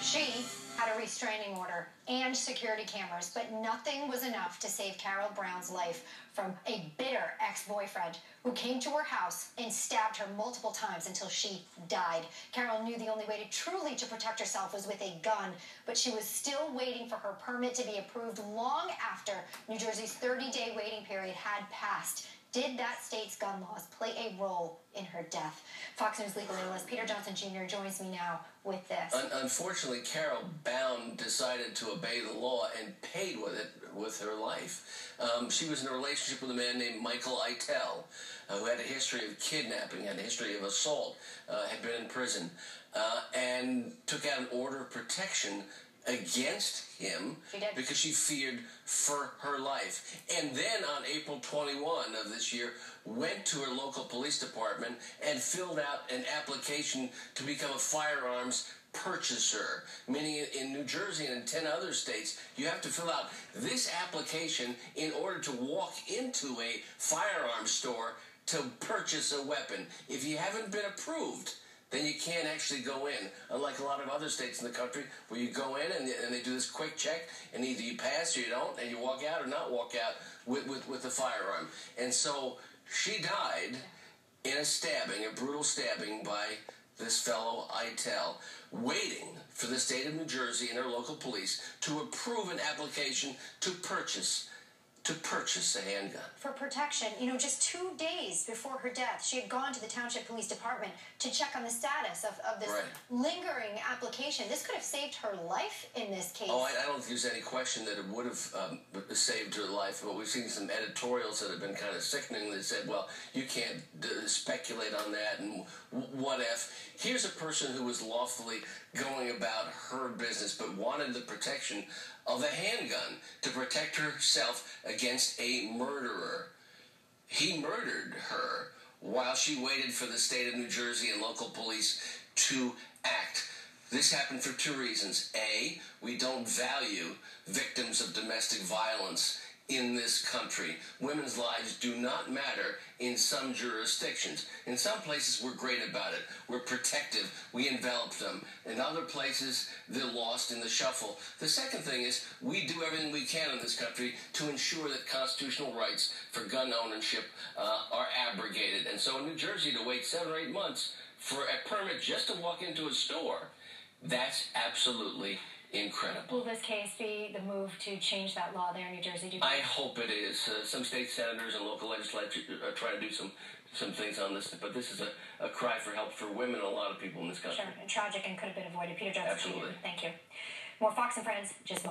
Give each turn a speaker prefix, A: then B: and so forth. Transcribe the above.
A: She had a restraining order and security cameras, but nothing was enough to save Carol Brown's life from a bitter ex-boyfriend who came to her house and stabbed her multiple times until she died. Carol knew the only way to truly protect herself was with a gun, but she was still waiting for her permit to be approved long after New Jersey's 30-day waiting period had passed. Did that state's gun laws play a role in her death? Fox News legal analyst Peter Johnson Jr. joins me now with this.
B: Unfortunately, Carol Brown decided to obey the law and paid with it with her life. She was in a relationship with a man named Michael Eitel, who had a history of kidnapping, had a history of assault, had been in prison, and took out an order of protection against him because she feared for her life. And then on April 21 of this year, went to her local police department and filled out an application to become a firearms purchaser, meaning in New Jersey and in 10 other states, you have to fill out this application in order to walk into a firearms store to purchase a weapon. If you haven't been approved, then you can't actually go in, unlike a lot of other states in the country where you go in and they do this quick check, and either you pass or you don't, and you walk out or not walk out with the firearm. And so she died in a stabbing, a brutal stabbing by this fellow Eitel, waiting for the state of New Jersey and her local police to approve an application to purchase a handgun.
A: For protection, just 2 days before her death, she had gone to the Township Police Department to check on the status of this lingering application. This could have saved her life in this case.
B: Oh, I don't think there's any question that it would have saved her life, but we've seen some editorials that have been kind of sickening that said, well, you can't speculate on that, and what if? Here's a person who was lawfully going about her business but wanted the protection of a handgun to protect herself against a murderer. He murdered her while she waited for the state of New Jersey and local police to act. This happened for two reasons. A, we don't value victims of domestic violence in this country. Women's lives do not matter in some jurisdictions. In some places, we're great about it. We're protective. We envelop them. In other places, they're lost in the shuffle. The second thing is we do everything we can in this country to ensure that constitutional rights for gun ownership are abrogated. And so in New Jersey, to wait 7 or 8 months for a permit just to walk into a store, that's absolutely incredible.
A: Will this case be the move to change that law there in New Jersey?
B: I hope it is. Some state senators and local legislatures are trying to do some things on this, but this is a cry for help for women and a lot of people in this country.
A: Sure, and tragic and could have been avoided. Peter Johnson.
B: Absolutely.
A: Thank you. More Fox and Friends, just